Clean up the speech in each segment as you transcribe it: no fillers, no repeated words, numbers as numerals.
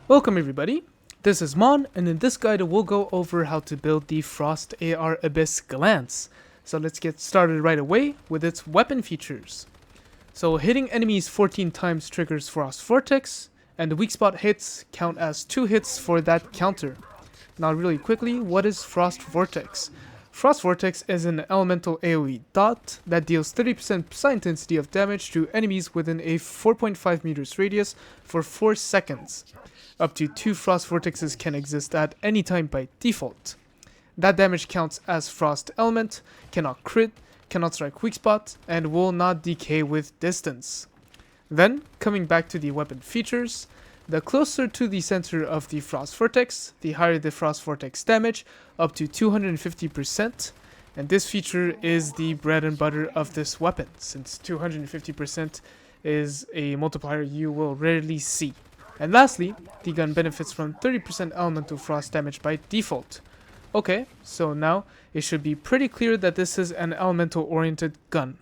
Welcome everybody, this is Mon, and in this guide we'll go over how to build the Frost AR Abyss Glance. So let's get started right away with its weapon features. So hitting enemies 14 times triggers Frost Vortex, and the weak spot hits count as 2 hits for that counter. Now really quickly, what is Frost Vortex? Frost Vortex is an elemental AoE dot that deals 30% psi intensity of damage to enemies within a 4.5 meters radius for 4 seconds. Up to 2 Frost Vortexes can exist at any time by default. That damage counts as Frost Element, cannot crit, cannot strike weak spot, and will not decay with distance. Then, coming back to the weapon features, the closer to the center of the Frost Vortex, the higher the Frost Vortex damage, up to 250%, and this feature is the bread and butter of this weapon, since 250% is a multiplier you will rarely see. And lastly, the gun benefits from 30% elemental frost damage by default. Okay, so now it should be pretty clear that this is an elemental oriented gun.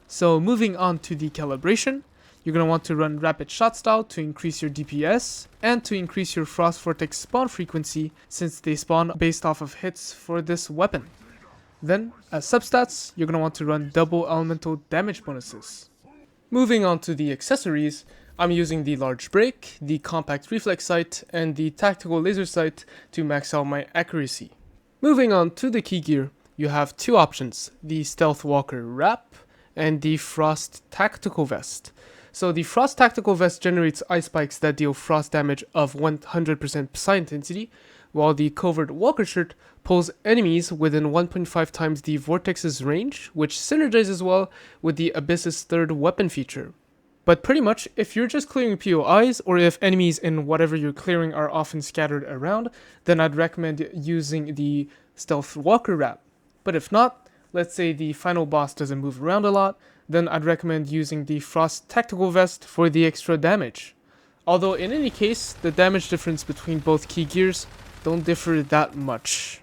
So moving on to the calibration, you're going to want to run rapid shot style to increase your DPS and to increase your Frost Vortex spawn frequency since they spawn based off of hits for this weapon. Then, as substats, you're going to want to run double elemental damage bonuses. Moving on to the accessories, I'm using the large break, the compact reflex sight, and the tactical laser sight to max out my accuracy. Moving on to the key gear, you have two options, the Stealth Walker Wrap and the Frost Tactical Vest. So the Frost Tactical Vest generates ice spikes that deal frost damage of 100% psi intensity, while the Covert Walker Shirt pulls enemies within 1.5 times the Vortex's range, which synergizes well with the Abyss's third weapon feature. But pretty much, if you're just clearing POIs, or if enemies in whatever you're clearing are often scattered around, then I'd recommend using the Stealth Walker Wrap. But if not, let's say the final boss doesn't move around a lot, then I'd recommend using the Frost Tactical Vest for the extra damage. Although in any case, the damage difference between both key gears don't differ that much.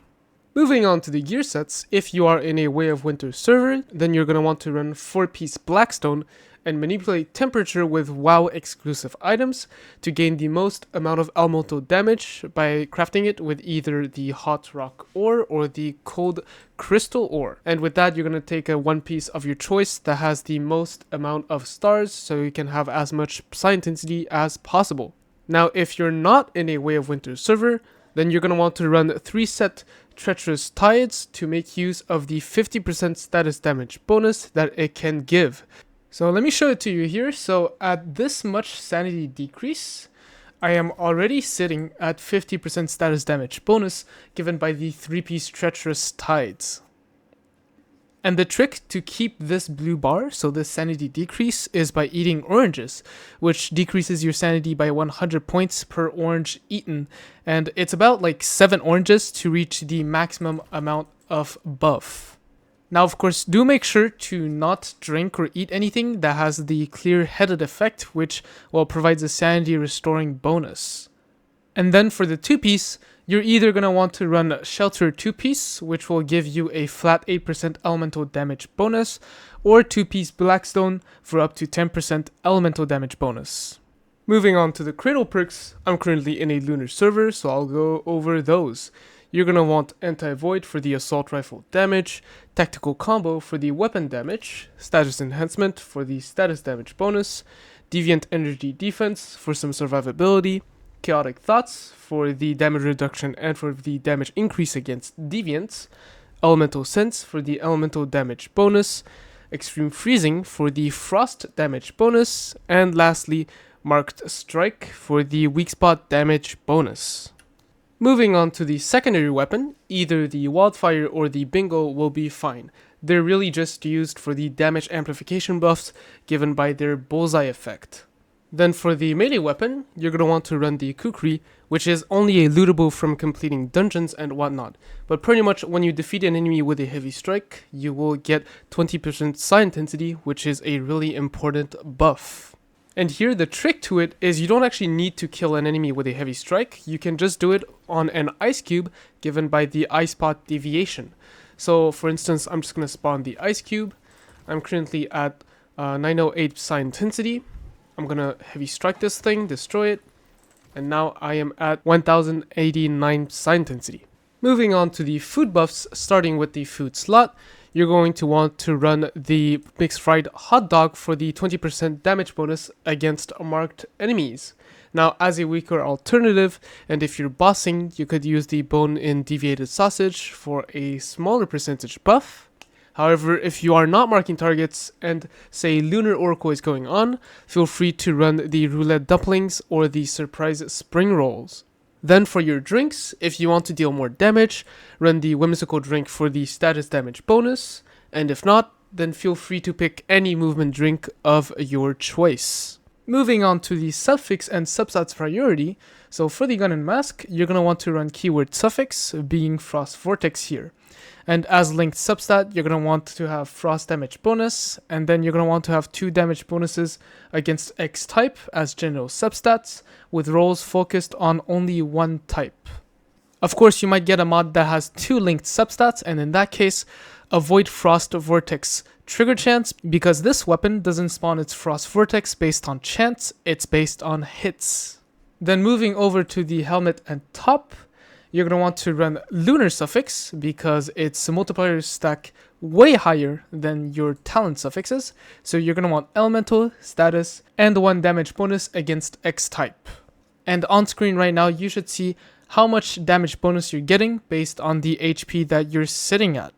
Moving on to the gear sets, if you are in a Way of Winter server, then you're going to want to run 4-piece Blackstone and manipulate temperature with WoW exclusive items to gain the most amount of elemental damage by crafting it with either the hot rock ore or the cold crystal ore. And with that, you're going to take a one piece of your choice that has the most amount of stars so you can have as much psi intensity as possible. Now, if you're not in a Way of Winter server, then you're going to want to run 3 set Treacherous Tides to make use of the 50% status damage bonus that it can give. So let me show it to you here. So at this much sanity decrease, I am already sitting at 50% status damage bonus given by the 3-piece Treacherous Tides. And the trick to keep this blue bar, so this sanity decrease, is by eating oranges, which decreases your sanity by 100 points per orange eaten. And it's about like 7 oranges to reach the maximum amount of buff. Now, of course, do make sure to not drink or eat anything that has the clear-headed effect, which, well, provides a sanity restoring bonus. And then for the 2-piece, you're either going to want to run Shelter 2-piece, which will give you a flat 8% elemental damage bonus, or 2-piece Blackstone for up to 10% elemental damage bonus. Moving on to the Cradle perks, I'm currently in a Lunar server, so I'll go over those. You're going to want Anti-Void for the assault rifle damage, Tactical Combo for the weapon damage, Status Enhancement for the status damage bonus, Deviant Energy Defense for some survivability, Chaotic Thoughts for the damage reduction and for the damage increase against Deviants, Elemental Sense for the elemental damage bonus, Extreme Freezing for the frost damage bonus, and lastly, Marked Strike for the weak spot damage bonus. Moving on to the secondary weapon, either the Wildfire or the Bingo will be fine. They're really just used for the damage amplification buffs given by their bullseye effect. Then for the melee weapon, you're going to want to run the Kukri, which is only a lootable from completing dungeons and whatnot. But pretty much when you defeat an enemy with a heavy strike, you will get 20% psi intensity, which is a really important buff. And here the trick to it is you don't actually need to kill an enemy with a heavy strike, you can just do it on an ice cube given by the ice spot deviation. So for instance, I'm just going to spawn the ice cube, I'm currently at 908 psi intensity, I'm going to heavy strike this thing, destroy it, and now I am at 1089 psi intensity. Moving on to the food buffs, starting with the food slot, you're going to want to run the mixed fried hot dog for the 20% damage bonus against marked enemies. Now, as a weaker alternative, and if you're bossing, you could use the bone-in deviated sausage for a smaller percentage buff. However, if you are not marking targets and, say, Lunar Oracle is going on, feel free to run the roulette dumplings or the surprise spring rolls. Then for your drinks, if you want to deal more damage, run the whimsical drink for the status damage bonus, and if not, then feel free to pick any movement drink of your choice. Moving on to the suffix and substats priority, so for the gun and mask, you're going to want to run keyword suffix, being frost vortex here. And as linked substat, you're going to want to have frost damage bonus, and then you're going to want to have 2 damage bonuses against X type as general substats, with rolls focused on only one type. Of course, you might get a mod that has 2 linked substats, and in that case, avoid frost vortex trigger chance, because this weapon doesn't spawn its frost vortex based on chance, it's based on hits. Then moving over to the helmet and top, you're going to want to run lunar suffix because its multipliers stack way higher than your talent suffixes, so you're going to want elemental, status, and 1 damage bonus against X type. And on screen right now, you should see how much damage bonus you're getting based on the HP that you're sitting at.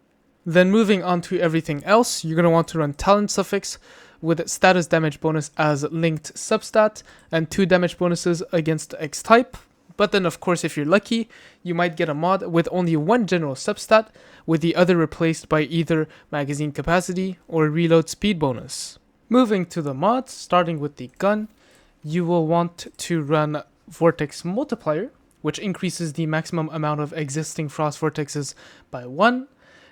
Then moving on to everything else, you're going to want to run talent suffix with status damage bonus as linked substat and 2 damage bonuses against X type. But then of course, if you're lucky, you might get a mod with only 1 general substat, with the other replaced by either magazine capacity or reload speed bonus. Moving to the mods, starting with the gun, you will want to run Vortex Multiplier, which increases the maximum amount of existing frost vortexes by 1,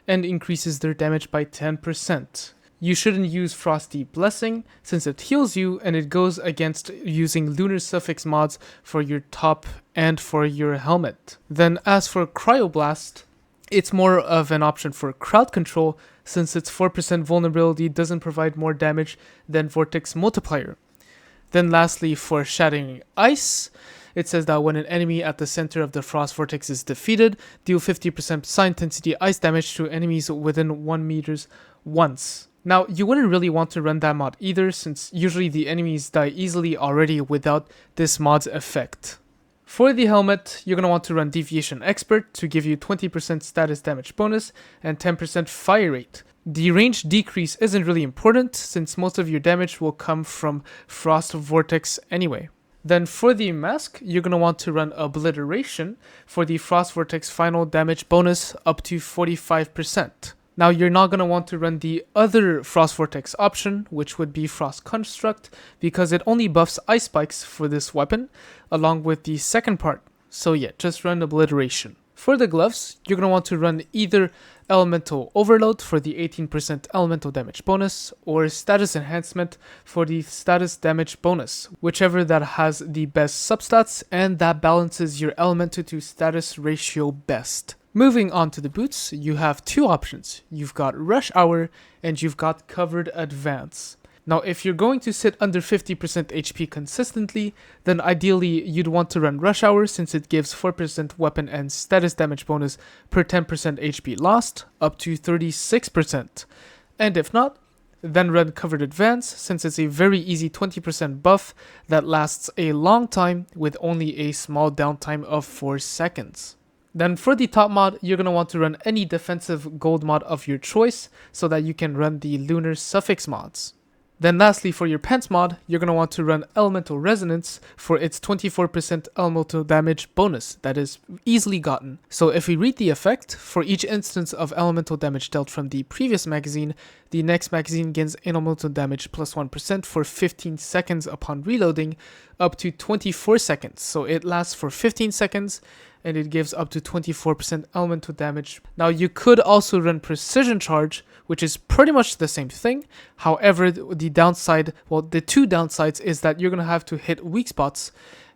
and increases their damage by 10%. You shouldn't use Frosty Blessing since it heals you and it goes against using lunar suffix mods for your top and for your helmet. Then as for Cryoblast, it's more of an option for crowd control since its 4% vulnerability doesn't provide more damage than Vortex Multiplier. Then lastly, for Shattering Ice, it says that when an enemy at the center of the frost vortex is defeated, deal 50% psi intensity ice damage to enemies within 1 meters once. Now, you wouldn't really want to run that mod either, since usually the enemies die easily already without this mod's effect. For the helmet, you're going to want to run Deviation Expert to give you 20% status damage bonus and 10% fire rate. The range decrease isn't really important, since most of your damage will come from Frost Vortex anyway. Then for the mask, you're going to want to run Obliteration for the Frost Vortex final damage bonus up to 45%. Now you're not going to want to run the other Frost Vortex option, which would be Frost Construct, because it only buffs ice spikes for this weapon, along with the second part. So yeah, just run Obliteration. For the gloves, you're going to want to run either Elemental Overload for the 18% elemental damage bonus, or Status Enhancement for the status damage bonus, whichever that has the best substats and that balances your elemental to status ratio best. Moving on to the boots, you have 2 options. You've got Rush Hour and you've got Covered Advance. Now, if you're going to sit under 50% HP consistently, then ideally you'd want to run Rush Hour since it gives 4% weapon and status damage bonus per 10% HP lost, up to 36%. And if not, then run Covered Advance since it's a very easy 20% buff that lasts a long time with only a small downtime of 4 seconds. Then for the top mod, you're going to want to run any defensive gold mod of your choice so that you can run the lunar suffix mods. Then lastly, for your pants mod, you're going to want to run Elemental Resonance for its 24% elemental damage bonus that is easily gotten. So if we read the effect, for each instance of elemental damage dealt from the previous magazine, the next magazine gains elemental damage plus 1% for 15 seconds upon reloading, up to 24 seconds. So it lasts for 15 seconds and it gives up to 24% elemental damage. Now you could also run Precision Charge, which is pretty much the same thing. However, the downside, well, the 2 downsides is that you're going to have to hit weak spots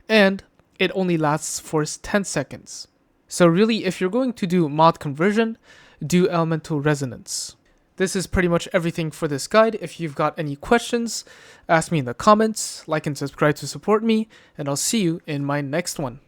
and it only lasts for 10 seconds. So really, if you're going to do mod conversion, do Elemental Resonance. this is pretty much everything for this guide. If you've got any questions, ask me in the comments, like and subscribe to support me, and I'll see you in my next one.